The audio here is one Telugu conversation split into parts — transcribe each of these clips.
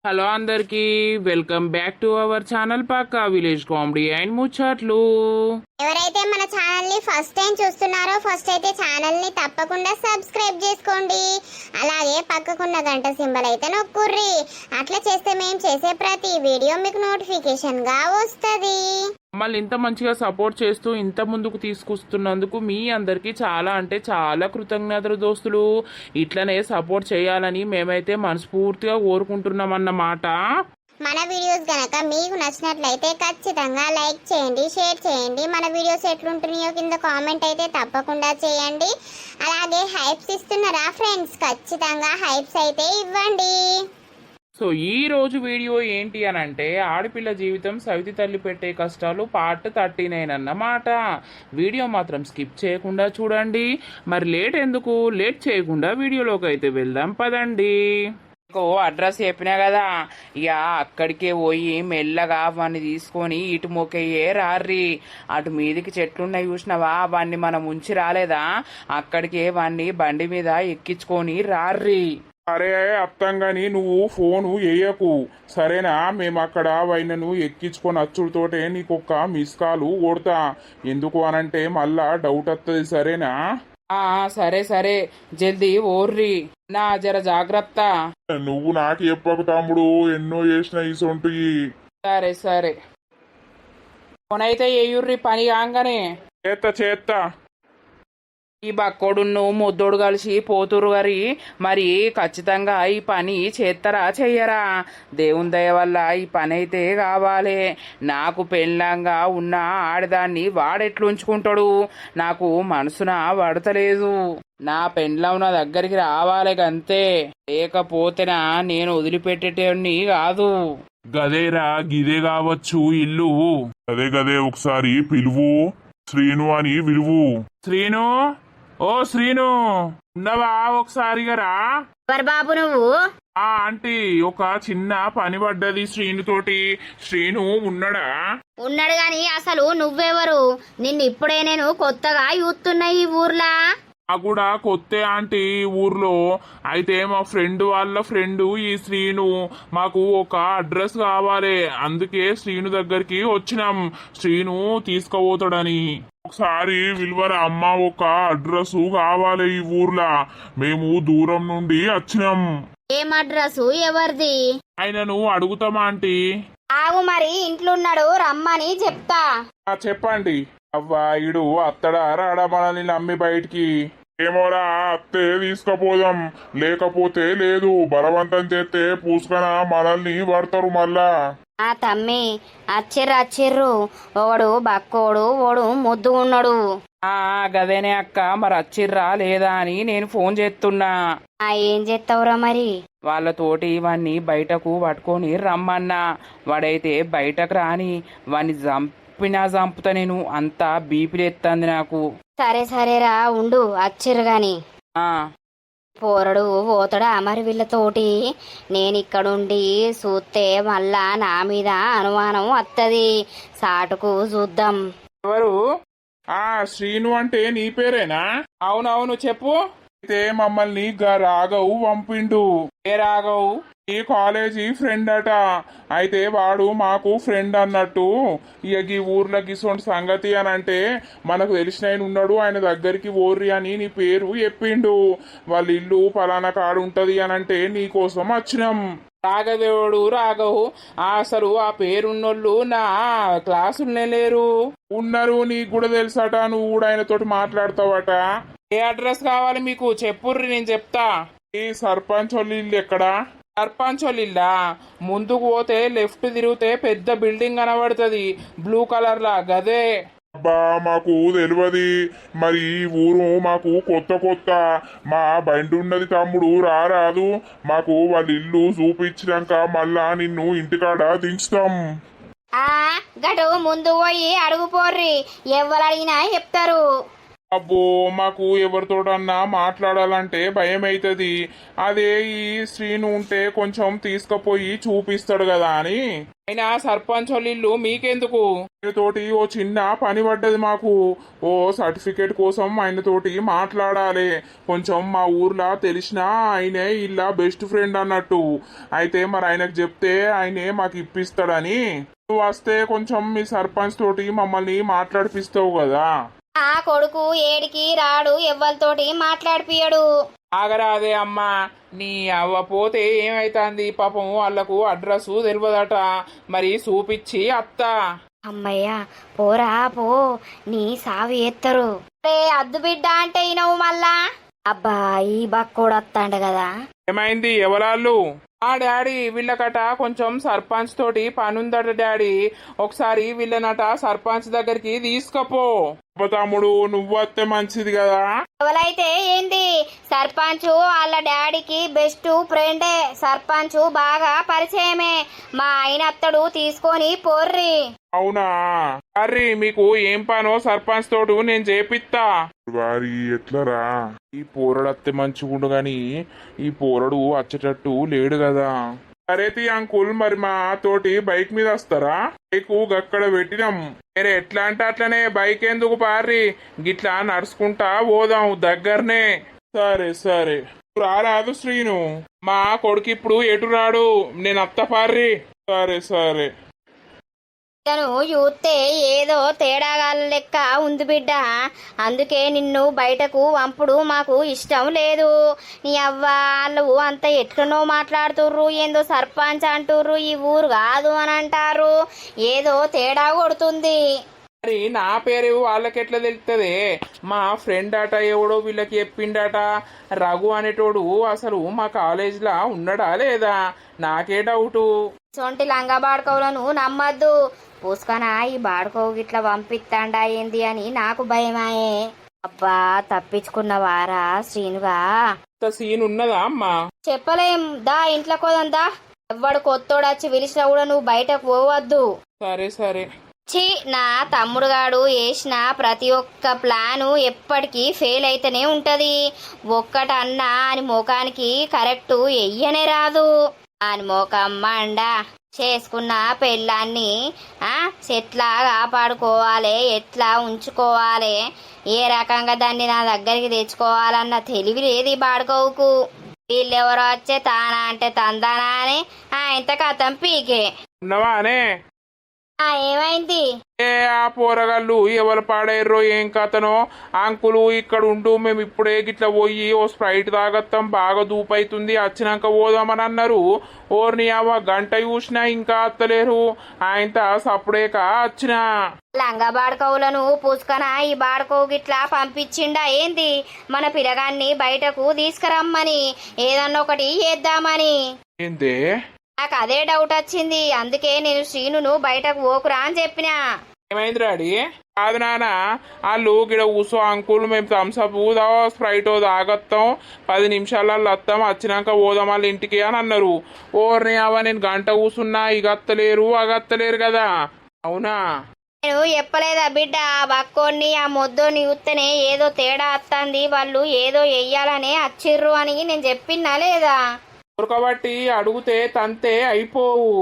హలో అందరికి welcome back to our channel పక్కా విలేజ్ కామెడీ అండ్ ముచ్చట్లు. ఎవరైతే మన ఛానల్ ని ఫస్ట్ టైం చూస్తున్నారో ఫస్ట్ అయితే ఛానల్ ని తప్పకుండా సబ్స్క్రైబ్ చేసుకోండి. అలాగే పక్కకున్న గంట సింబల్ అయితే నొక్కుర్రి. అట్లా చేస్తే మేము చేసే ప్రతి వీడియో మీకు నోటిఫికేషన్ గా వస్తుంది. మమ్మల్ని ఇంత మంచిగా సపోర్ట్ చేస్తూ ఇంత ముందుకు తీసుకొస్తున్నందుకు మీ అందరికీ చాలా అంటే చాలా కృతజ్ఞతలు దోస్తులు. ఇట్లనే సపోర్ట్ చేయాలని మేమైతే మనస్ఫూర్తిగా కోరుకుంటున్నాం అన్నమాట. మన వీడియోస్ గనక మీకు నచ్చినట్లయితే ఖచ్చితంగా లైక్ చేయండి, షేర్ చేయండి. మన వీడియోస్ ఎట్లుంటున్నాయో కింద కామెంట్ అయితే తప్పకుండా చేయండి. అలాగే హైప్స్ ఇస్తున్నారా ఫ్రెండ్స్? ఖచ్చితంగా హైప్స్ అయితే ఇవ్వండి. సో ఈ రోజు వీడియో ఏంటి అని అంటే ఆడపిల్ల జీవితం సవితి తల్లి పెట్టే కష్టాలు పార్ట్ 39 అన్నమాట. వీడియో మాత్రం స్కిప్ చేయకుండా చూడండి. మరి లేట్ చేయకుండా వీడియోలోకి అయితే వెళ్దాం పదండి. అడ్రస్ చెప్పినా కదా, ఇక అక్కడికే పోయి మెల్లగా వాడిని తీసుకొని ఇటు మొక్కయ్యే రార్రి. అటు మీదికి చెట్లున్నాయి చూసినావా, వాడిని మనం ఉంచి రాలేదా, అక్కడికే వాడిని బండి మీద ఎక్కించుకొని రార్రి. అరే అత్తంగాని నువ్వు ఫోను వేయకు సరేనా? మేము అక్కడ వైనను ఎక్కించుకొని అచ్చుడితోటే నీకొక్క మిస్ కాల్ కొడతా. ఎందుకు అనంటే మళ్ళా డౌట్ వస్తుంది, సరేనా? సరే సరే, జల్దీ ఓర్రి నా, జర జాగ్రత్త. నువ్వు నాకు చెప్పకు తమ్ముడు, ఎన్నో చేసిన ఈ సొంటి. సరే సరే, కొనైతే ఎయ్యుర్రి పని కాగానే. చేత్తా ఈ బక్కోడున్ను ముద్దోడు కలిసి పోతురు గారి, మరి ఖచ్చితంగా ఈ పని చేత్తరా చెయ్యరా? దేవుని దయ వల్ల ఈ పని అయితే కావాలి. నాకు పెళ్ళంగా ఉన్న ఆడదాన్ని వాడెట్లుంచుకుంటాడు? నాకు మనసున పడతలేదు. నా పెండ్లం నా దగ్గరికి రావాలి గంతే, లేకపోతేనా నేను వదిలిపెట్టేటోని కాదు. గదేరా గిదే కావచ్చు ఇల్లు. గదే ఒకసారి పిలువు, శ్రీను అని విలువు. శ్రీను, ఓ శ్రీను, ఉన్నవా? ఒకసారిగా రా. ఎవరు బాబు నువ్వు? ఆంటీ, ఒక చిన్న పని పడ్డది శ్రీనుతోటి. శ్రీను ఉన్నాడా? ఉన్నాడు గాని అసలు నువ్వెవరు? నిన్ను ఇప్పుడే నేను కొత్తగా చూస్తున్నా ఈ ఊర్లా. కూడా కొత్త ఆంటీ ఊర్లో. అయితే మా ఫ్రెండ్ వాళ్ళ ఫ్రెండ్ ఈ శ్రీను, మాకు ఒక అడ్రస్ కావాలి, అందుకే శ్రీను దగ్గరికి వచ్చినాం. శ్రీను తీసుకుపోతాడని. ఒకసారి విలువర అమ్మ, ఒక అడ్రస్ కావాలి ఈ ఊర్లో. మేము దూరం నుండి వచ్చినాం. ఏం అడ్రస్? ఎవరిది? ఆయనను అడుగుతామా ఆంటీ? ఆగు, మరి ఇంట్లో ఉన్నాడు, రమ్మని చెప్తా. చెప్పండి. అవ్వా ఇడు అత్తడా రాడా మనల్ని నమ్మి బయటికి? ఏమోరా, అత్తే తీసుకపోదాం, లేకపోతే లేదు. బలవంతం చేస్తే పూసుకన మనల్ని పడతారు మళ్ళా. ఆ తమ్మి, అచ్చిర్రు. ఓడు బక్కోడు, ఓడు ముద్దు ఉన్నాడు. గదేనే అక్క, మరి వచ్చిర్రా లేదా అని నేను ఫోన్ చేస్తున్నా. ఏం చేస్తావురా మరి? వాళ్ళతోటి ఇవన్నీ బయటకు పట్టుకొని రమ్మన్నా. వాడైతే బయటకు రాని, వాడిని చంపుతా నేను. అంతా బీపీలెత్తంది నాకు. సరేరా ఉండు, అచ్చిర్రు గాని. పోరడు పోతాడా మరి వీళ్ళతోటి? నేనిక్కడుండి చూస్తే మళ్ళా నా మీద అనుమానం వత్తది. సాటుకు చూద్దాం. ఎవరు? శ్రీను అంటే నీ పేరేనా? అవునవును, చెప్పు. అయితే మమ్మల్ని రాఘవ్ పంపిండు. ఏ రాఘవ్? ఈ కాలేజీ ఫ్రెండ్ అట. అయితే వాడు మాకు ఫ్రెండ్ అన్నట్టు. ఇక ఈ ఊర్లోకి ఇటువంటి సంగతి అని అంటే మనకు తెలిసిన ఆయన ఉన్నాడు, ఆయన దగ్గరికి ఓర్రి అని నీ పేరు చెప్పిండు. వాళ్ళ ఇల్లు పలానా కాడు ఉంటది అని అంటే నీకోసం వచ్చినాం. రాఘదేవుడు రాఘవ్, అసలు ఆ పేరున్నోళ్ళు నా క్లాసులనే లేరు. ఉన్నారు, నీకు కూడా తెలుసట. నువ్వు కూడా ఆయనతోటి మాట్లాడతావట. ఏ అడ్రస్ కావాలి మీకు? చెప్పుర్రి, నేను చెప్తా. ఈ సర్పంచ్ వాళ్ళ ఇల్లు ఎక్కడా? సర్పంచ్ వాళ్ళ ముందుకు పోతే లెఫ్ట్ తిరిగితే పెద్ద బిల్డింగ్ కనబడుతుంది, బ్లూ కలర్ లా. గదే. అబ్బా మాకు తెలియదు. మరి ఈ ఊరు మాకు కొత్త. మా బండి ఉన్నది తమ్ముడు, రారాదు. మాకు వాళ్ళ ఇల్లు చూపించినాక మళ్ళా నిన్ను ఇంటికాడ దించుతాం. గటు ముందు పోయి అడుగు పోర్రి, ఎవరు అడిగినా చెప్తారు. అబ్బో మాకు ఎవరితోటన్నా మాట్లాడాలంటే భయం అవుతుంది. అదే ఈ శ్రీను ఉంటే కొంచెం తీసుకుపోయి చూపిస్తాడు కదా అని. అయినా సర్పంచ్ వాళ్ళ ఇల్లు మీకెందుకు? తోటి ఓ చిన్న పని పడ్డది మాకు. ఓ సర్టిఫికేట్ కోసం ఆయన తోటి మాట్లాడాలి. కొంచెం మా ఊర్లో తెలిసిన ఆయనే ఇలా బెస్ట్ ఫ్రెండ్ అన్నట్టు. అయితే మరి ఆయనకు చెప్తే ఆయనే మాకు ఇప్పిస్తాడని. నువ్వు వస్తే కొంచెం మీ సర్పంచ్ తోటి మమ్మల్ని మాట్లాడిపిస్తావు కదా. ఆ కొడుకు ఏడికి రాడు, ఎవ్వరితోటి మాట్లాడిపియడు. ఆగరాదే అమ్మా, నీ అవ్వ పోతే ఏమైతుంది పాపం, వాళ్ళకు అడ్రస్ తెలియదట, మరి చూపిచ్చి అత్తా. అమ్మయ్య పోరా పో, నీ సావి ఎత్తరు. అద్దు బిడ్డ అంటే ఈనవు మళ్ళా. అబ్బా ఈ బక్కోడు వస్తాండ కదా. ఏమైంది ఎవరాళ్ళు? ఆ డాడీ వీళ్ళకట కొంచెం సర్పంచ్ తోటి పనుందట డాడీ, ఒకసారి వీళ్ళనట సర్పంచ్ దగ్గరికి తీసుకపో. తమ్ముడు నువ్వు వస్తే మంచిది కదా. ఎవరైతే ఏంది, సర్పంచ్ వాళ్ళ డాడీకి బెస్ట్ ఫ్రెండే. సర్పంచ్ బాగా పరిచయమే. మా ఆయన అత్తడు తీసుకొని పోర్రి. అవునా? అర్రీ మీకు ఏం పనో సర్పంచ్ తోడు నేను చేపిస్తా. వారి ఎట్లరా? ఈ పోరడు అత్తే మంచిగుండు గాని ఈ పోరడు వచ్చేటట్టు లేడు కదా. సరేతి అంకుల్, మరి మా తోటి బైక్ మీద వస్తారా? బైక్ గక్కడ పెట్టినాం. మీరు ఎట్లా అంటే అట్లనే, బైక్ ఎందుకు పార్రి, గిట్లా నడుచుకుంటా పోదాం దగ్గరనే. సరే సరే రారాదు శ్రీను, మా కొడుకు ఇప్పుడు ఎటు రాడు, నేను అత్త పార్రి. సరే సరే. తను చూస్తే ఏదో తేడాగాల లెక్క ఉంది బిడ్డ, అందుకే నిన్ను బయటకు వంపుడు మాకు ఇష్టం లేదు. నీ అవ్వ వాళ్ళు అంత ఎట్లనో మాట్లాడుతుర్రు, ఏందో సర్పంచ్ అంటుర్రు, ఈ ఊరు కాదు అని అంటారు, ఏదో తేడా కొడుతుంది. మరి నా పేరు వాళ్ళకెట్లా తెలుస్తుంది? మా ఫ్రెండ్ అట ఎవడో వీళ్ళకి చెప్పిండట, రఘు అనేటోడు అసలు మా కాలేజీలో ఉన్నాడా లేదా, నాకే డౌటు. సొంటి లంగా బాడుకోవులను నమ్మద్దు. పూసుకనా ఈ బాడుకోవు గిట్లా పంపిస్తాండా ఏంది అని నాకు భయమాయే. అబ్బా తప్పించుకున్న వారా శ్రీనుగా. సీన్ ఉన్నదా అమ్మా? చెప్పలేం, దా ఇంట్లో కోదందా. ఎవ్వడు కొత్తోడొచ్చి పిలిచినా కూడా నువ్వు బయటకు పోవద్దు. సరే సరే. ఛీ, నా తమ్ముడుగాడు వేసిన ప్రతి ఒక్క ప్లాను ఎప్పటికీ ఫెయిల్ అయితేనే ఉంటది. ఒక్కటన్నా అని మోకానికి కరెక్ట్ వెయ్యనే రాదు. అని మోకం మండ చేసుకున్న పెళ్ళాన్ని ఎట్లా కాపాడుకోవాలి, ఎట్లా ఉంచుకోవాలి, ఏ రకంగా దాన్ని నా దగ్గరికి తెచ్చుకోవాలన్న తెలివి లేదు ఈ బాడుకోవుకు. వీళ్ళెవరో వచ్చే తానా అంటే తందానా అని ఇంత కథం పీకే. ఉన్నవా అనే? ఏమైంది? ఏ ఆ పోరగాళ్ళు ఎవరు పాడేర్రో ఏం కథనో. అంకులు ఇక్కడ ఉండు, మేము ఇప్పుడే గిట్లా పోయి ఓ స్ప్రైట్ తాగత్తాం, బాగా దూపైతుంది, వచ్చినాక పోదామని అన్నారు. ఓర్ని అవ్వ గంట చూసినా ఇంకా అత్తలేరు. ఆయనతో సప్పుడేక వచ్చినా. లంగా బాడుకోవులను పూసుకనా ఈ బాడుకోవు గిట్లా పంపించిండా ఏంది? మన పిల్లగాన్ని బయటకు తీసుకురమ్మని, ఏదన్నా ఒకటి చేద్దామని. ఏందే? నాకు అదే డౌట్ వచ్చింది, అందుకే నేను శ్రీనును బయటకు పోకురా అని చెప్పినా. ఏమైంది డాడీ? కాదు నాన్న, వాళ్ళు గిడ కూసో అంకుల్, మేము థమ్స్అప్ స్ప్రైట్ తాగత్తాం, 10 నిమిషాలలో వస్తాం, వచ్చినాక పోదాం వాళ్ళ ఇంటికి అని అన్నారు. ఓర్ని అవ్వ నేను గంట కూసున్నా, ఇక అత్తలేరు అగత్తలేరు కదా. అవునా? నేను చెప్పలేదా బిడ్డ, ఆ బక్కోన్ని ఆ మొద్దోని చూస్తేనే ఏదో తేడా వస్తుంది, వాళ్ళు ఏదో వెయ్యాలనే వచ్చిర్రు అని నేను చెప్పినా లేదా? కాబట్టి అడిగితే తంతే అయిపోవు.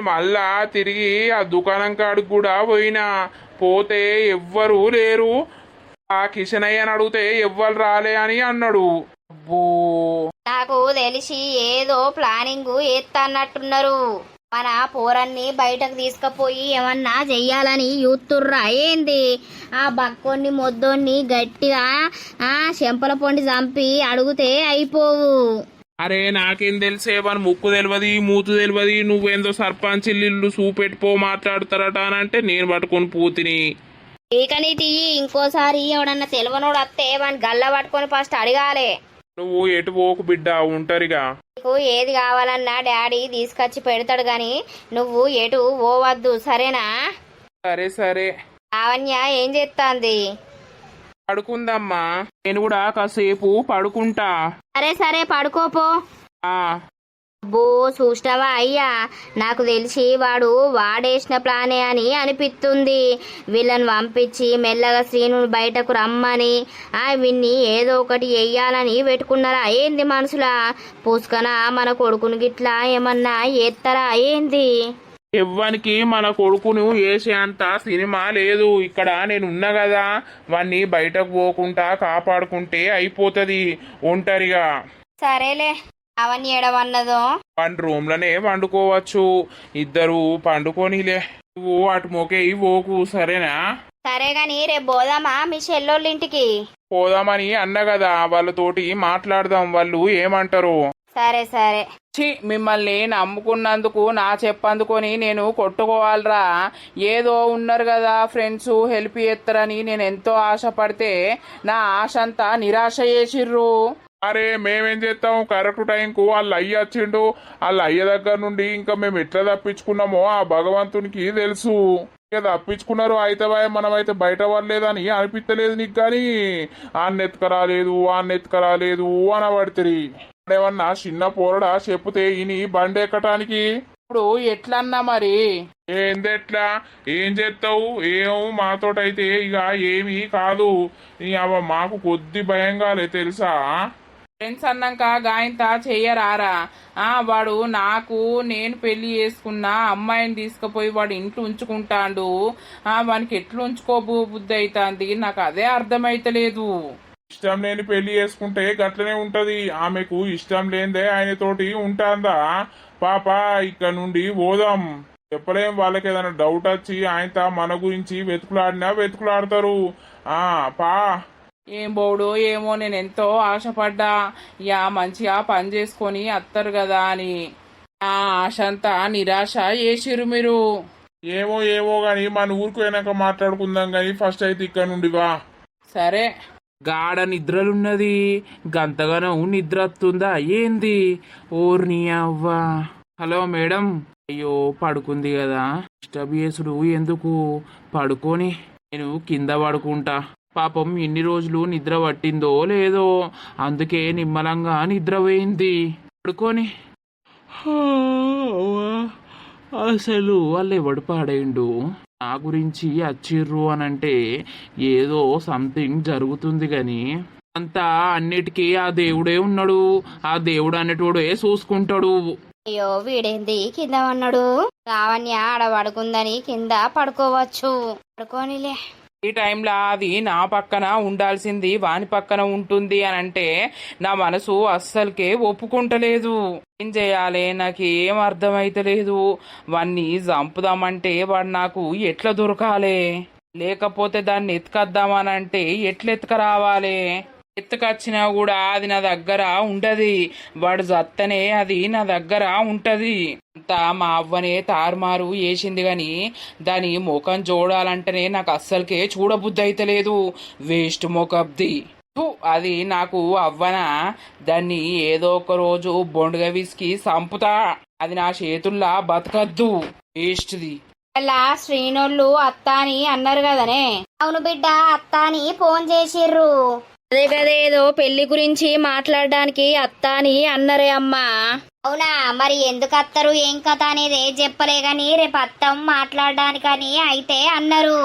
మళ్ళా తిరిగి ఆ దుకాణం కాడికి కూడా పోయినా, పోతే ఎవ్వరు లేరు. ఆ కిషన్ అయ్యని అడిగితే ఎవ్వరు రాలే అని అన్నాడు. అబ్బో, నాకు తెలిసి ఏదో ప్లానింగ్ ఎత్తన్నట్టున్నారు. మన పోరన్ని బయటకు తీసుకుపోయి ఏమన్నా చెయ్యాలని యూత్తుర్రా ఏంది? ఆ బక్కోన్ని మొద్దోన్ని గట్టిగా చెంపల పొండి చంపి అడిగితే అయిపోవు. అరే నాకేం తెలిసే, వాని ముక్కు తెలియదు, మూతు తెలియదు, నువ్వేందో సర్పంచ్ ఇల్లు చూపెట్టిపో మాట్లాడతారట అని అంటే నేను పట్టుకొని పూతిని. ఈకని తీయి, ఇంకోసారి ఎవడన్నా తెలివనోడు వస్తే వాని గల్ల పట్టుకొని ఫస్ట్ అడగాలి. నువ్వు ఎటు పోకు బిడ్డ, ఉంటారుగా. నీకు ఏది కావాలన్నా డాడీ తీసుకొచ్చి పెడతాడు గాని నువ్వు ఎటు పోవద్దు, సరేనా? సరే సరే. లావణ్య ఏం చేస్తాంది? పడుకుందమ్మా, నేను కూడా కాసేపు పడుకుంటా. సరే సరే పడుకోపో. ఆ అబ్బో చూసినావా అయ్యా, నాకు తెలిసి వాడు వాడేసిన ప్లానే అని అనిపిస్తుంది. వీళ్ళని పంపించి మెల్లగా శ్రీను బయటకు రమ్మని విన్ని ఏదో ఒకటి వెయ్యాలని పెట్టుకున్నారా ఏంది మనసులా? పూసుకనా మన కొడుకుని గిట్లా ఏమన్నా ఎత్తరా ఏంది? ఎవ్వనికి మన కొడుకును వేసే అంత సినిమా లేదు ఇక్కడ నేను ఉన్నా కదా, వాణ్ణి బయటకు పోకుండా కాపాడుకుంటే అయిపోతుంది ఒంటరిగా. సరేలే, అవన్నీ ఎడవన్నదో. వన్ రూమ్లోనే పండుకోవచ్చు, ఇద్దరు పండుకోనిలే. నువ్వు అటు మొకేయి పోకు, సరేనా? సరే గాని రేపు పోదామా మీ చెల్లోళ్ళ ఇంటికి? పోదామని అన్న కదా, వాళ్ళతోటి మాట్లాడదాం, వాళ్ళు ఏమంటారు. సరే సరే. మిమ్మల్ని నమ్ముకున్నందుకు నా చెప్పందుకొని నేను కొట్టుకోవాలరా. ఏదో ఉన్నారు కదా ఫ్రెండ్స్ హెల్ప్ చేస్తారని నేను ఎంతో ఆశపడితే నా ఆశ అంతా నిరాశ చేసిర్రు. అరే మేమేం చేస్తాం, కరెక్ట్ టైంకు వాళ్ళ అయ్య వచ్చిండు. వాళ్ళ అయ్య దగ్గర నుండి ఇంకా మేము ఎట్లా తప్పించుకున్నామో ఆ భగవంతునికి తెలుసు. ఇక తప్పించుకున్నారు అయితే మనమైతే బయట పడలేదని అనిపించలేదు నీకు, కానీ ఆ నెత్కరాలేదు అనబడితే ఏమన్నా చిన్న పోరడా చెప్తే ఇని బండి ఎక్కటానికి. ఇప్పుడు ఎట్లన్నా మరి? ఏందెట్లా ఏం చేస్తావు? మాతోటైతే ఇక ఏమీ కాదు. మాకు కొద్ది భయంగాలే తెలుసా. ఫ్రెండ్స్ అన్నాక గాయంత చెయ్యరారా. వాడు నేను పెళ్లి చేసుకున్న అమ్మాయిని తీసుకుపోయి వాడు ఇంట్లో ఉంచుకుంటాడు. వానికి ఎట్లా ఉంచుకోబుద్ధి అవుతుంది, నాకు అదే అర్థమైతలేదు. ఇష్టం లేని పెళ్లి చేసుకుంటే గట్లనే ఉంటది. ఆమెకు ఇష్టం లేనిదే ఆయనతోటి ఉంటాందా? పాప ఇక్కడ నుండి పోదాం. చెప్పలేం, వాళ్ళకి ఏదైనా డౌట్ వచ్చి ఆయనతో మన గురించి వెతుకులాడతారు. పా. ఏం బోడు ఏమో, నేను ఎంతో ఆశపడ్డా మంచిగా పని చేసుకొని అత్తరు కదా అని. ఆ ఆశ అంతా నిరాశ చేసిరు మీరు. ఏమో గాని మన ఊరికి పోయినాక మాట్లాడుకుందాం గాని ఫస్ట్ అయితే ఇక్కడ నుండి వా. సరే. గాఢ నిద్రలున్నది, గంతగానం నిద్ర వస్తుందా ఏంది? ఓర్ని అవ్వా. Hello madam. అయ్యో పడుకుంది కదా, డిస్టర్బ్ చేసుడు ఎందుకు, పడుకొని నేను కింద పడుకుంటా. పాపం ఎన్ని రోజులు నిద్ర పట్టిందో లేదో, అందుకే నిమ్మలంగా నిద్ర పోయింది. పడుకొని అసలు వాళ్ళు ఎవడు పాడేయండు నా గురించి వచ్చిర్రు అనంటే ఏదో సంథింగ్ జరుగుతుంది గాని అంతా అన్నిటికీ ఆ దేవుడే ఉన్నాడు. ఆ దేవుడు అనేటోడే చూసుకుంటాడు. అయ్యో వీడేంది కింద ఉన్నాడు? లావణ్య ఆడ పడుకుందని కింద పడుకోవచ్చు, పడుకోనిలే. ఈ టైంలో అది నా పక్కన ఉండాల్సింది వాని పక్కన ఉంటుంది అని అంటే నా మనసు అస్సలకే ఒప్పుకుంటలేదు. ఏం చేయాలి నాకు ఏం అర్థమైతలేదు. వాణ్ణి చంపుదామంటే వాడు నాకు ఎట్లా దొరకాలి, లేకపోతే దాన్ని ఎత్తుకద్దామనంటే ఎట్లా ఎత్తుకరావాలి. ఎత్తుకొచ్చినా కూడా అది నా దగ్గర ఉండది, వాడు జత్తనే అది నా దగ్గర ఉంటది. అంతా మా అవ్వనే తారుమారు వేసింది గాని దాని ముఖం చూడాలంటేనే నాకు అస్సలకే చూడబుద్ధి అయితలేదు. వేస్ట్ మొకబ్ది. అది నాకు అవ్వనా? దాన్ని ఏదో ఒక రోజు బొండుగా విసికి సంపుతా. అది నా చేతుల్లా బతకద్దు, వేస్ట్ది. అలా శ్రీనోళ్ళు అత్త అని అన్నారు కదనే? అవును బిడ్డ, అత్త అని ఫోన్ చేసిర్రు. అదే కదేదో పెళ్లి గురించి మాట్లాడడానికి అత్త అని అన్నరే అమ్మా. అవునా, మరి ఎందుకు అత్తరు ఏం కథ అనేది చెప్పలే గాని రేపు అత్తం మాట్లాడడానికని అయితే అన్నారు.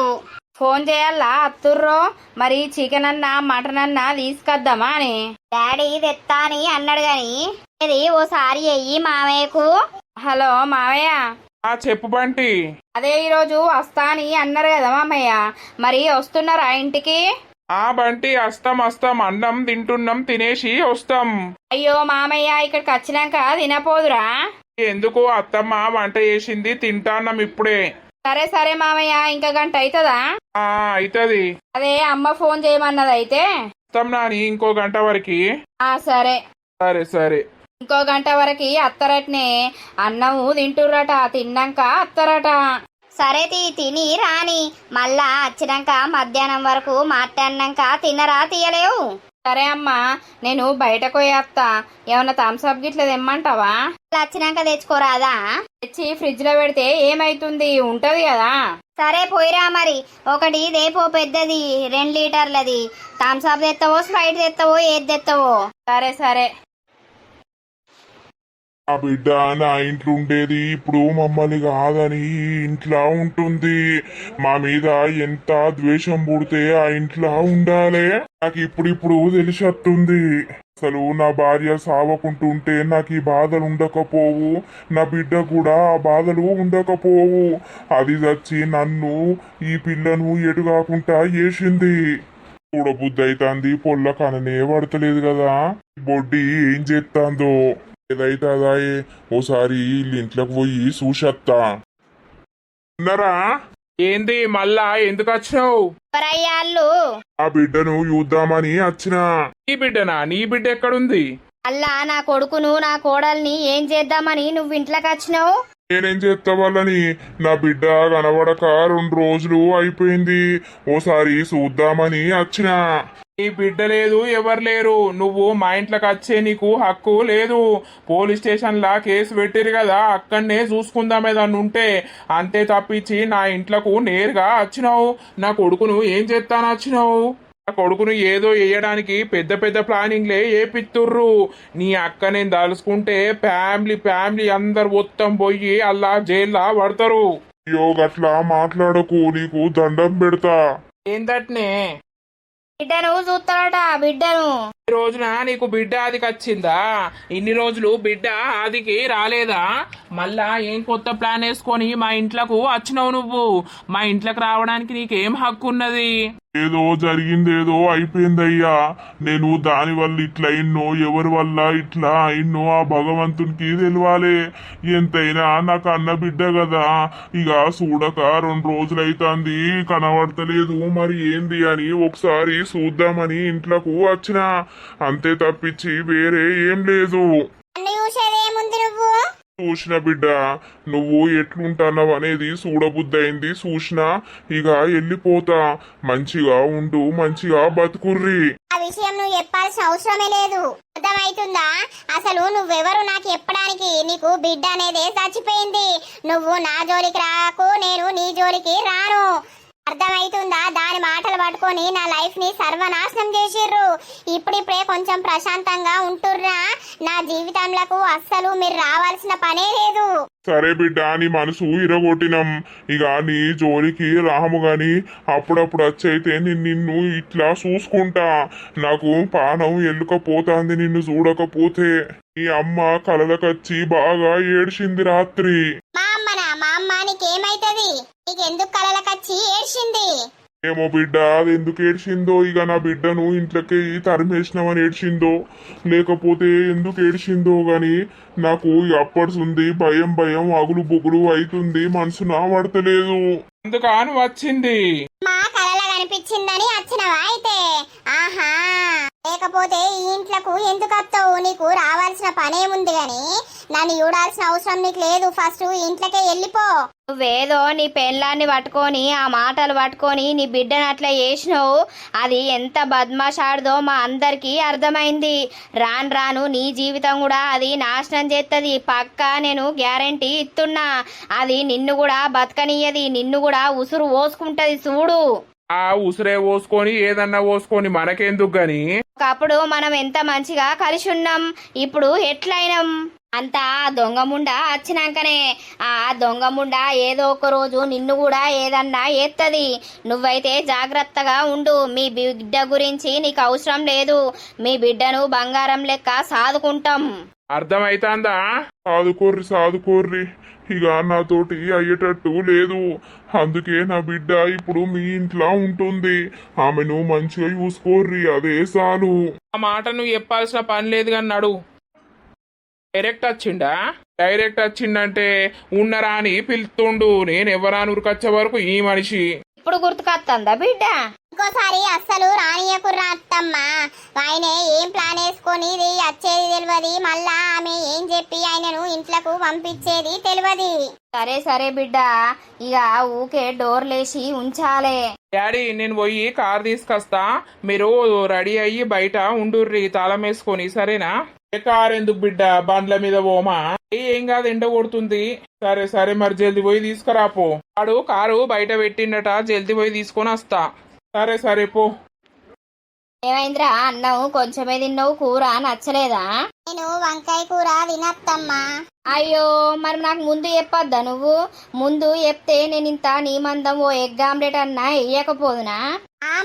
ఫోన్ చేయాలా అత్తుర్రో? మరి చికెన్ అన్నా మటన్ అన్నా తీసుకొద్దామా అని డాడీ తెత్తా అని అన్నాడు గాని ఇది ఓసారి అయ్యి మామయ్యకు. హలో మామయ్య. చెప్పు బంటి. అదే ఈరోజు వస్తా అని అన్నారు కదా మామయ్య, మరి వస్తున్నారా ఇంటికి? బంటి వస్తాం అన్నం తింటున్నాం, తినేసి వస్తాం. అయ్యో మామయ్య, ఇక్కడికి వచ్చినాక తినపోదురా? ఎందుకు, అత్తమ్మ వంట చేసింది, తింటాన్నాం ఇప్పుడే. సరే సరే మామయ్య, ఇంకా గంట అవుతుందా? అవుతుంది. అదే అమ్మ ఫోన్ చేయమన్నది అయితే వస్తాం నాని ఇంకో గంట వరకు. సరే సరే సరే. ఇంకో గంట వరకు అత్తరట్నే అన్నము తింటుర్రట, తిన్నాక అత్తరట. సరే తిని రాని, మళ్ళా వచ్చినాక మధ్యాహ్నం వరకు మాట్లాడినాక తినరా తీయలేవు? సరే అమ్మా, నేను బయటకు పోయేస్తా. ఏమన్నా థమ్స్అప్ గిట్ల తెమ్మంటావా? వచ్చినాక తెచ్చుకోరాదా? తెచ్చి ఫ్రిడ్జ్ లో పెడితే ఏమైతుంది, ఉంటది కదా. సరే పోయిరా మరి. ఒకటి దేపో పెద్దది 2 లీటర్లది. థమ్స్అప్ తెస్తావో స్ప్రైట్ తెస్తావో ఏది తెస్తావో? సరే సరే. ఆ బిడ్డ నా ఇంట్లో ఉండేది ఇప్పుడు మమ్మల్ని కాదని ఈ ఇంట్లో ఉంటుంది. మా మీద ఎంత ద్వేషం పుడితే ఆ ఇంట్లో ఉండాలి. నాకు ఇప్పుడు తెలిసొస్తుంది. అసలు నా భార్య సావకుంటుంటే నాకు ఈ బాధలు ఉండకపోవు, నా బిడ్డ కూడా ఆ బాధలు ఉండకపోవు. అది చచ్చి నన్ను ఈ పిల్లను ఎటు కాకుండా చేసింది. చూడబుద్ధి అవుతుంది, పొల్ల కననే పడతలేదు కదా. బొడ్డి ఏం చేస్తాందో ఏదైతే అదాయే ఓసారి వీళ్ళ ఇంట్లోకి పోయి చూసత్తా. ఉన్నారా? ఏంది మళ్ళా ఎందుకు వచ్చినావు? ఎవరయ్యాళ్ళు? ఆ బిడ్డను చూద్దామని వచ్చినా. నీ బిడ్డనా? నీ బిడ్డ ఎక్కడుంది? అల్లా నా కొడుకును నా కోడల్ని ఏం చేద్దామని నువ్వు ఇంట్లోకి వచ్చినావు? నేనేం చేస్తా వాళ్ళని, నా బిడ్డ కనబడక 2 రోజులు అయిపోయింది. ఓసారి చూద్దామని వచ్చినా. నీ బిడ్డ లేదు, ఎవరు లేరు. నువ్వు మా ఇంట్లోకి వచ్చే నీకు హక్కు లేదు. పోలీస్ స్టేషన్లా కేసు పెట్టిరు కదా, అక్కడనే చూసుకుందాం ఏదన్నా ఉంటే. అంతే తప్పించి నా ఇంట్లోకు నేరుగా వచ్చినావు. నా కొడుకును ఏం చేస్తాను వచ్చినావు? నా కొడుకును ఏదో వేయడానికి పెద్ద పెద్ద ప్లానింగ్లే ఏపిత్తుర్రు. నీ అక్క నేను తలుసుకుంటే ఫ్యామిలీ అందరు మొత్తం పోయి అల్లా జైల్లో పడతారు. అయ్యో గట్లా మాట్లాడకు, నీకు దండం పెడతా. ఏందట్నే? బిడ్డను చూస్తాడట, బిడ్డను. ఈ రోజున నీకు బిడ్డ ఆదికి వచ్చిందా? ఇన్ని రోజులు బిడ్డ ఆదికి రాలేదా? మళ్ళా ఏం కొత్త ప్లాన్ వేసుకొని మా ఇంట్లోకు వచ్చినావు నువ్వు? మా ఇంట్లోకి రావడానికి నీకేం హక్కు ఉన్నది? ఏదో జరిగిందేదో అయిపోయిందయ్యా. నేను దాని వల్ల ఇట్లా అయిన్నో, ఎవరి వల్ల ఇట్లా అయిన్నో ఆ భగవంతునికి తెలియాలి. ఎంతైనా నాకు అన్న బిడ్డ కదా. ఇక చూడక 2 రోజులు అవుతుంది, కనబడతలేదు. మరి ఏంది అని ఒకసారి చూద్దామని ఇంట్లోకి వచ్చిన. అంతే తప్పించి వేరే ఏం లేదు. చూసిన బిడ్డ, నువ్వు ఎట్లుంటున్నావు అనేది చూడబుద్దయింది. చూసినా ఇక వెళ్ళిపోతా. మంచిగా ఉండు, మంచిగా బతుకుర్రి. ఆ విషయం నువ్వు చెప్పాల్సిన అవసరమే లేదు. అర్థమవుతుందా? అసలు నువ్వెవరు నాకు చెప్పడానికి? నీకు బిడ్డ అనేదే చచ్చిపోయింది. నువ్వు నా జోలికి రాకు, నేను నీ జోలికి రాను. అర్థమవుతుందా? దాని మాటలు పట్టుకొని నా లైఫ్ ని సర్వనాశనం చేసిర్రు. ఇప్పుడిప్పుడే కొంచెం ప్రశాంతంగా ఉంటుర్రా. నా జీవితంలో అస్సలు మీరు రావాల్సిన పనే లేదు. సరే బిడ్డ, నీ మనసు ఇరగొట్టినం. ఇక నీ జోలికి రాము గాని అప్పుడప్పుడు వచ్చైతే నిన్ను ఇట్లా చూసుకుంటా. నాకు పానం ఎల్లుకపోతాంది నిన్ను చూడకపోతే. నీ అమ్మ కలలకొచ్చి బాగా ఏడ్చింది రాత్రి. మా అమ్మ నీకేమైతది? నీకెందుకు కలలకొచ్చి ఏడ్చింది? ఏమో బిడ్డ, అది ఎందుకు ఏడ్చిందో. ఇక నా బిడ్డను ఇంట్లోకి తరిమేసినామని ఏడ్చిందో, లేకపోతే ఎందుకు ఏడ్చిందో గాని నాకు అప్పడుంది భయం అగులు బొగులు అవుతుంది. మనసు నా పడతలేదు. అందుకని వచ్చింది. మా కలల కనిపించిందని వచ్చినవా అయితే? ఆహా, లేకపోతే ఈ ఇంట్లకు ఎందుకు వస్తావు? నీకు రావాల్సిన పనేముంది గాని నన్ను చూడాల్సిన అవసరం నీకు లేదు. ఫస్ట్ ఇంట్లోకే వెళ్ళిపో. నువ్వేదో నీ పెళ్ళాన్ని పట్టుకొని ఆ మాటలు పట్టుకొని నీ బిడ్డను అట్లా చేసినావు. అది ఎంత బద్మాషాడుదో మా అందరికీ అర్థమైంది. రాను నీ జీవితం కూడా అది నాశనం చేస్తుంది. పక్కా నేను గ్యారంటీ ఇస్తున్నా. అది నిన్ను కూడా బతకనియ్యది, నిన్ను కూడా ఉసురు పోసుకుంటది చూడు. ఆ ఉసిరే పోసుకొని ఏదన్నా పోసుకొని మనకెందుకు గాని? ఒకప్పుడు మనం ఎంత మంచిగా కలిసి ఉన్నాం, ఇప్పుడు ఎట్లయినాం? అంతా దొంగముండా వచ్చినాకనే. ఆ దొంగముండా ఏదో ఒక రోజు నిన్ను కూడా ఏదన్నా ఎత్తది. నువ్వైతే జాగ్రత్తగా ఉండు. మీ బిడ్డ గురించి నీకు అవసరం లేదు. మీ బిడ్డను బంగారం లెక్క సాదుకుంటాం. అర్థమైతాందా? సాదుకోర్రి. ఇక నాతోటి అయ్యేటట్టు లేదు. అందుకే నా బిడ్డ ఇప్పుడు మీ ఇంట్లో ఉంటుంది. ఆమెను మంచిగా చూసుకోర్రి, అదే చాలు. ఆ మాట నువ్వు చెప్పాల్సిన పని లేదు కానీ నడు. డైరెక్ట్ వచ్చిండంటే ఉన్నరా అని పిలుతుండు. నేను ఎవరాని ఉరికొచ్చే వరకు ఈ మనిషి ఇప్పుడు గుర్తుకొస్తుందా బిడ్డ? ఇంకోసారి అస్సలు రానియకుర్రా అత్తమ్మా. ఆయన ఏం ప్లాన్ వేసుకొని వచ్చేది తెలియదు. మళ్ళా ఆమె ఏం చెప్పి ఆయనను ఇంట్లోకి పంపించేది తెలియదు. సరే బిడ్డ, ఇక ఊకే డోర్లేసి ఉంచాలే. డాడీ, నేను పోయి కార్ తీసుకొస్తా. మీరు రెడీ అయ్యి బయట ఉండుర్రి తాళం వేసుకొని, సరేనా? కారు ఎందుకు బిడ్డ, బండ్ల మీద పోమా? ఏం కాదు, ఎండ కొడుతుంది. సరే మరి జల్దీ పోయి తీసుకురాపో. వాడు కారు బయట పెట్టిండట, జల్దీ పోయి తీసుకొని వస్తా. సరే పో. ఏమైందిరా అన్నం కొంచెమే తిన్నావు, కూర నచ్చలేదా? నేను వంకాయ కూర తినత్తమ్మా. అయ్యో మరి నాకు ముందు చెప్పొద్దా నువ్వు? ముందు చెప్తే నేను ఇంత నీ మందం ఓ ఎగ్ ఆమ్లెట్ అన్నా వేయకపోదునా?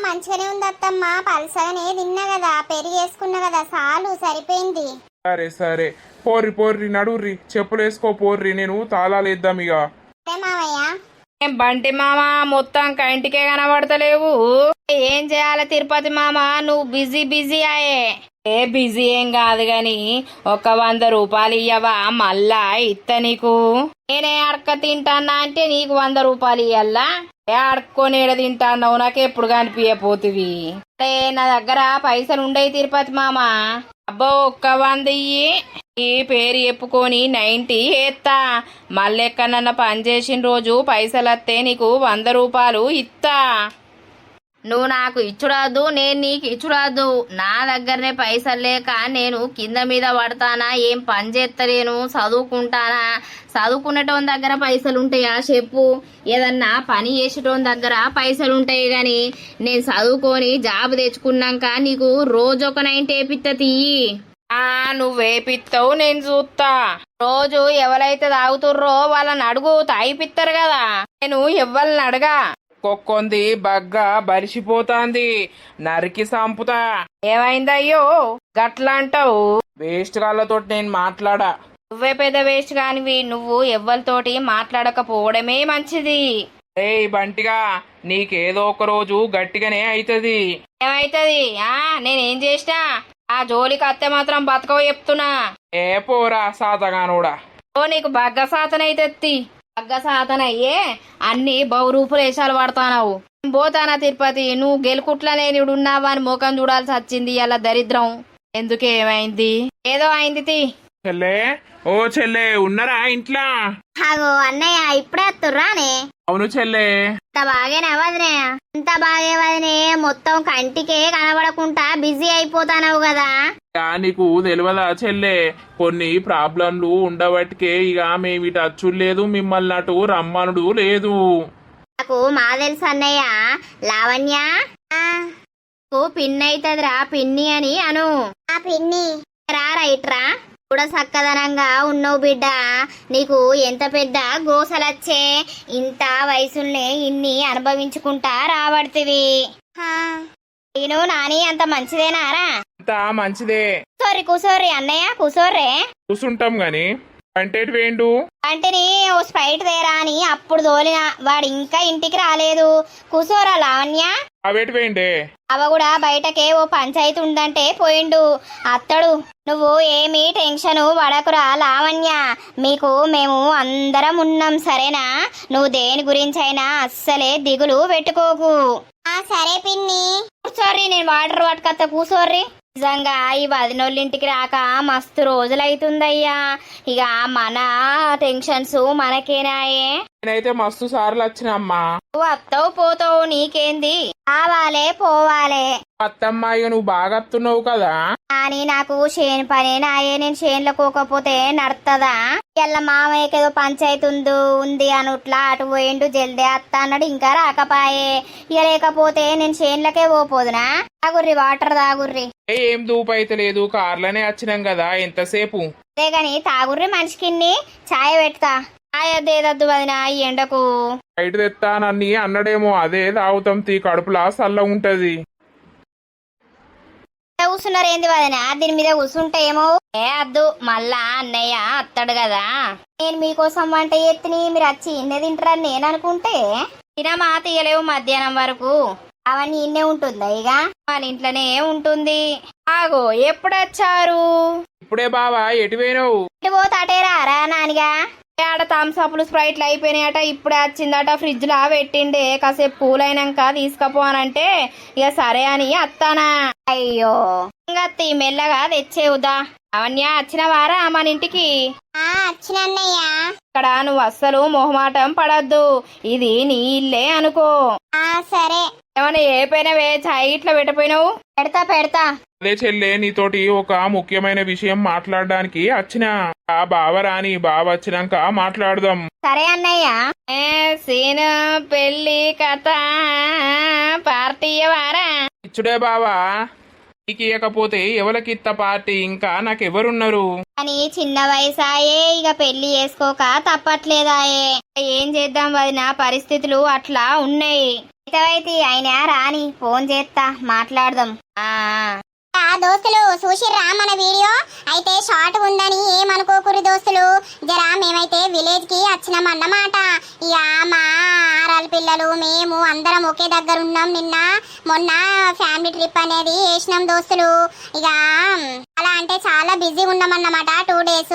మంచిగానే ఉంది అత్తమ్మా, పలసగానే తిన్నా కదా, పెరిగి వేసుకున్నా కదా, చాలు సరిపోయింది. సరే సరే పోర్రి పోర్రి నడుర్రి, చెప్పులు వేసుకో పోర్రి, నేను తాళాలు వేద్దాం ఇక. సరే మావయ్య. ఏం బంటి మామ మొత్తం కంటికే కనబడతలేవు, ఏం చేయాలి తిరుపతి మామ? నువ్వు బిజీ బిజీ ఆయే. ఏ బిజీ ఏం కాదు గాని ఒక 100 రూపాయలు ఇయ్యవా, మళ్ళా ఇత్త నీకు. నేనే అడక్క తింటానా అంటే నీకు 100 రూపాయలు ఇయ్యల్లా? ఏ అడుక్కొని ఏడ తింటాన్నావు, నాకు ఎప్పుడు కనిపించపోతివి. అరే నా దగ్గర పైసలు ఉండయి తిరుపతి మామ. అబ్బో ఒక్క 100 ఇయ్యి, ఈ పేరు చెప్పుకొని 90 ఏత్తా. మళ్ళెక్కడన్నా పని చేసిన రోజు పైసలు వస్తే నీకు 100 రూపాయలు ఇత్తా. నువ్వు నాకు ఇచ్చురాదు, నేను నీకు ఇచ్చురాదు. నా దగ్గరనే పైసలు లేక నేను కింద మీద పడతానా, ఏం పని చేస్తలేను, చదువుకుంటానా? చదువుకునేటోని దగ్గర పైసలు ఉంటాయా చెప్పు? ఏదన్నా పని చేసేటోని దగ్గర పైసలు ఉంటాయి గాని నేను చదువుకొని జాబ్ తెచ్చుకున్నాక నీకు రోజు ఒక 90 వేపిత్త తీయి. నువ్వేపిస్తావు నేను చూస్తా. రోజు ఎవరైతే తాగుతుర్రో వాళ్ళని అడుగు, తాగిపిస్తారు కదా. నేను ఎవ్వరిని అడగా. కొక్కొంది బగ్గా బలిసిపోతాంది, నరికి సంపుతా. ఏమైందయ్యో గట్లా అంటావు? వేస్ట్ గాళ్ళతో నేను మాట్లాడా. నువ్వే పెద్ద వేస్ట్ కానివి, నువ్వు ఎవ్వరితోటి మాట్లాడకపోవడమే మంచిది. ఏయ్ బంటిగా, నీకేదో ఒక రోజు గట్టిగానే అయితది. ఏమైతది? నేనేం చేసినా? ఆ జోలికి అత్తే మాత్రం బతకవు చెప్తున్నా. ఏ పోరా సాతగానోడా. నీకు బగ్గ సాతనైతే బగ్గ సాతనయ్యే అన్ని బహురూపులు వేషాలు పడతానావు. పోతానా తిరుపతి, నువ్వు గెలుకుట్లనే ఉన్నావా అని ముఖం చూడాల్సి వచ్చింది. అలా దరిద్రం ఎందుకు? ఏమైంది? ఏదో అయింది. చెల్లే, ఓ చెల్లే ఉన్నరా ఇంట్లో? అగో అన్నయ్య ఇప్పుడే వస్తుర్రానే? అవును చెల్లే. ఇంత బాగేనా వదినే? ఇంత బాగే వదినే, మొత్తం కంటికే కనబడకుండా బిజీ అయిపోతానవు కదా. నీకు తెలియదా చెల్లే, కొన్ని ప్రాబ్లంలు ఉండబట్టికే ఇక మేము ఇటు అచ్చుడు లేదు, మిమ్మల్ని అటు రమ్మనుడు లేదు. నాకు మా తెలుసు అన్నయ్య. లావణ్య పిన్ని అవుతుందిరా, పిన్ని అని అను. పిన్ని రా, రైట్ రా. కూడా చక్కదనంగా ఉన్నావు బిడ్డ, నీకు ఎంత పెద్ద గోసలచ్చే. ఇంత వయసుల్నే ఇన్ని అనుభవించుకుంటా రాబడుతుంది. నేను నాని అంత మంచిదేనారా? అంత మంచిదే. కూసోర్రి అన్నయ్య, కూసోర్రే. కూసుంటాం గాని పంటేటి వేండు అంటేని ఓ స్ప్రైట్ తేరా అని అప్పుడు తోలిన, వాడు ఇంకా ఇంటికి రాలేదు. కూసోరా లావణ్య. అవేటి వేండే? అవ కూడా బయటకే ఓ పంచాయతీ ఉందంటే పోయిండు అత్తడు. నువ్వు ఏమీ టెన్షన్ పడకురా లావణ్య, మీకు మేము అందరం ఉన్నాం సరేనా? నువ్వు దేని గురించైనా అస్సలే దిగులు పెట్టుకోకు. సరే పిన్ని. కూర్చోర్రి, నేను వాటర్ పట్టుకత్త, కూసోర్రి. నిజంగా ఈ వదినోళ్ళింటికి రాక మస్తు రోజులైతుందయ్యా. ఇక మన టెన్షన్స్ మనకేనాయే. నేనైతే మస్తు సార్లు వచ్చినమ్మా. నువ్వు వస్తావు పోతావు నీకేంది, రావాలే పోవాలే. అత్తమ్మ ఇక నువ్వు బాగా వస్తున్నావు కదా. కానీ నాకు చేను పనే నాయే, నేను చేనులో కోకపోతే నడుతుందా? ఇలా మామయ్యకి ఏదో పంచాయతీ ఉంది అనుట్లా అటు పోయిండు, జల్దే అత్త అన్నాడు, ఇంకా రాకపాయే. ఇక లేకపోతే నేను చేనులకే పోపోదునా? తాగుర్రి, వాటర్ తాగుర్రి. ఏం దూపైతే లేదు, కార్లనే వచ్చినాం కదా, ఎంతసేపు? అదే గాని తాగుర్రి, మనిషికిన్ని ఛాయ్ పెడతా. ఛాయ్ అదేదద్దు వదినా ఈ ఎండకు. బయట తెత్తానని అన్నడేమో, అదే తాగుతాం తీ, కడుపులా సల్ల ఉంటది. కూర్చున్నారు ఏంది వదినా? దీని మీద కూర్చుంటే ఏమో. అద్దు, మళ్ళా అన్నయ్య అత్తడు కదా. నేను మీకోసం వంట ఎత్తిని మీరు వచ్చి ఇన్నే తింటారని నేను అనుకుంటే తినమా తీయలేవు మధ్యాహ్నం వరకు. అవన్నీ ఇన్నే ఉంటుందా? ఇక మన ఇంట్లోనే ఉంటుంది. ఆగో ఎప్పుడొచ్చారు? ఇప్పుడే బావా, ఎటు పోయినావు? ఇటు పోతాటేరా రా నానిగా. ఆడ థమ్స్అప్లు స్ప్రైట్లు అయిపోయినాయట, ఇప్పుడే వచ్చిందట. ఫ్రిడ్జ్ లా పెట్టిండే, కాసేపు కూల్ అయినాక తీసుకపోనంటే ఇక సరే అని అత్తానా. అయ్యో ఇంకా మెల్లగా తెచ్చేవుదా. అవన్యా వచ్చిన వారా మన ఇంటికి? వచ్చినన్నయ్య. ఇక్కడ నువ్వు అస్సలు మొహమాటం పడద్దు, ఇది నీ ఇల్లే అనుకో. సరే. ఏమన్నా ఏపోయినవే, ఛాయ్ ఇట్లా పెట్టపోయినావు? పెడతా. అదే చెల్లే, నీతోటి ఒక ముఖ్యమైన విషయం మాట్లాడడానికి వచ్చిన. ఆ బావ రాని, బావ వచ్చినాక మాట్లాడదాం. సరే అన్నయ్య. సీను పెళ్లి కథ పార్టీ వారా? ఇచ్చుడే బావా. నీకు ఇవ్వకపోతే ఎవరికిత్త పార్టీ, ఇంకా నాకెవరున్నారు? అని చిన్న వయసాయే ఇక పెళ్లి చేసుకోక తప్పట్లేదాయే. ఏం చేద్దాం వదిన, పరిస్థితులు అట్లా ఉన్నాయి. అయితే ఆయన రాని ఫోన్ చేస్తా మాట్లాడదాం. దోస్తులు చూసిర్రా మన వీడియో? అయితే షార్ట్ ఉందని ఏమనుకోకురు దోస్తులు. జరా మేమైతే విలేజ్ కి వచ్చినామన్నమాట. ఇక మా ఆరాల పిల్లలు మేము అందరం ఒకే దగ్గర ఉన్నాం. నిన్న మొన్న ఫ్యామిలీ ట్రిప్ అనేది వేసినాం దోస్తులు. ఇక అలా అంటే చాలా బిజీ ఉన్నామన్నమాట 2 days.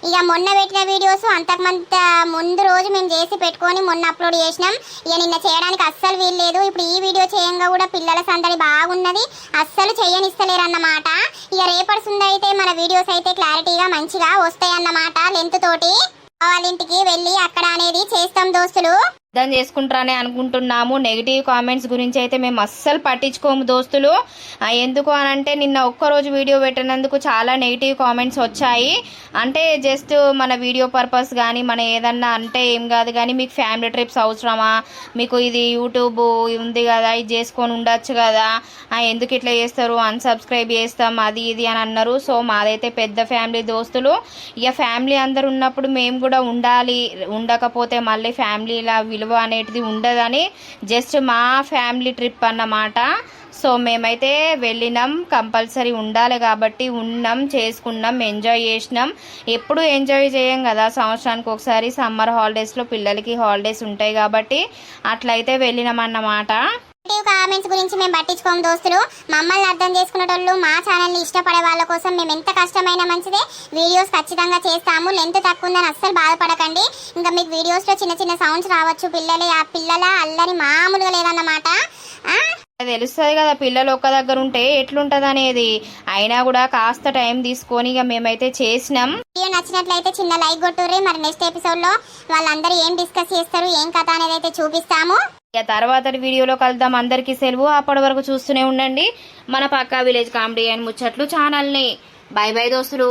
ఇక మొన్న పెట్టిన వీడియోస్ అంతకుమంత ముందు రోజు మేము చేసి పెట్టుకొని మొన్న అప్లోడ్ చేసినాం. ఇక నిన్న చేయడానికి అస్సలు వీల్లేదు. ఇప్పుడు ఈ వీడియో చేయంగా కూడా పిల్లల సందడి బాగున్నది, అస్సలు చేయనిస్తలేరు అన్నమాట. ఇక రేపటి అయితే మన వీడియోస్ అయితే క్లారిటీగా మంచిగా వస్తాయన్నమాట. లెంత్ తోటి వాళ్ళ ఇంటికి వెళ్ళి అక్కడ అనేది చేస్తాం దోస్తులు. అర్థం చేసుకుంటారని అనుకుంటున్నాము. నెగిటివ్ కామెంట్స్ గురించి అయితే మేము అస్సలు పట్టించుకోము దోస్తులు. ఎందుకు అని అంటే నిన్న ఒక్కరోజు వీడియో పెట్టినందుకు చాలా నెగిటివ్ కామెంట్స్ వచ్చాయి. అంటే జస్ట్ మన వీడియో పర్పస్ కానీ మన ఏదన్నా అంటే ఏం కాదు కానీ మీకు ఫ్యామిలీ ట్రిప్స్ అవసరమా, మీకు ఇది యూట్యూబ్ ఉంది కదా ఇది చేసుకొని ఉండొచ్చు కదా, ఎందుకు ఇట్లా చేస్తారు, అన్సబ్స్క్రైబ్ చేస్తాం అది ఇది అని అన్నారు. సో మాదైతే పెద్ద ఫ్యామిలీ దోస్తులు. ఇక ఫ్యామిలీ అందరు ఉన్నప్పుడు మేము కూడా ఉండాలి, ఉండకపోతే మళ్ళీ ఫ్యామిలీలా విలువ అనేటిది ఉండదని జస్ట్ మా ఫ్యామిలీ ట్రిప్ అన్నమాట. సో మేమైతే వెళ్ళినాం, కంపల్సరీ ఉండాలి కాబట్టి ఉన్నాం, చేసుకున్నాం, ఎంజాయ్ చేసినాం. ఎప్పుడు ఎంజాయ్ చేయం కదా, సంవత్సరానికి ఒకసారి సమ్మర్ హాలిడేస్లో పిల్లలకి హాలిడేస్ ఉంటాయి కాబట్టి అట్లయితే వెళ్ళినాం అన్నమాట. కామెంట్స్ గురించి మేము పట్టించుకోము దోస్తులు. మమ్మల్ని అర్థం చేసుకునేటోళ్ళు, మా ఛానల్ని ఇష్టపడే వాళ్ళ కోసం మేము ఎంత కష్టమైనా మంచిదే వీడియోస్ ఖచ్చితంగా చేస్తాము. లెంత్ తక్కువ ఉందని అస్సలు బాధపడకండి. ఇంకా మీకు వీడియోస్లో చిన్న చిన్న సౌండ్స్ రావచ్చు, ఆ పిల్లల అల్లరి మామూలుగా లేదన్నమాట. తెలుస్తుంది కదా పిల్లలు ఒక్క దగ్గర ఉంటే ఎట్లుంటది అనేది. అయినా కూడా కాస్త టైం తీసుకొని ఇక మేమైతే చేసినాం. వీడియో నచ్చినట్లయితే చిన్న లైక్ కొట్టుర్రి. మరి నెక్స్ట్ ఎపిసోడ్ లో వాళ్ళందరూ ఏం డిస్కస్ చేస్తారు, ఏం కథ అనేది అయితే చూపిస్తాము. ఇక తర్వాత వీడియోలో కలుద్దాం. అందరికీ సెలవు. అప్పటి వరకు చూస్తూనే ఉండండి మన పక్కా విలేజ్ కామెడీ అండ్ ముచ్చట్లు ఛానల్ని. బై బై దోస్తులు.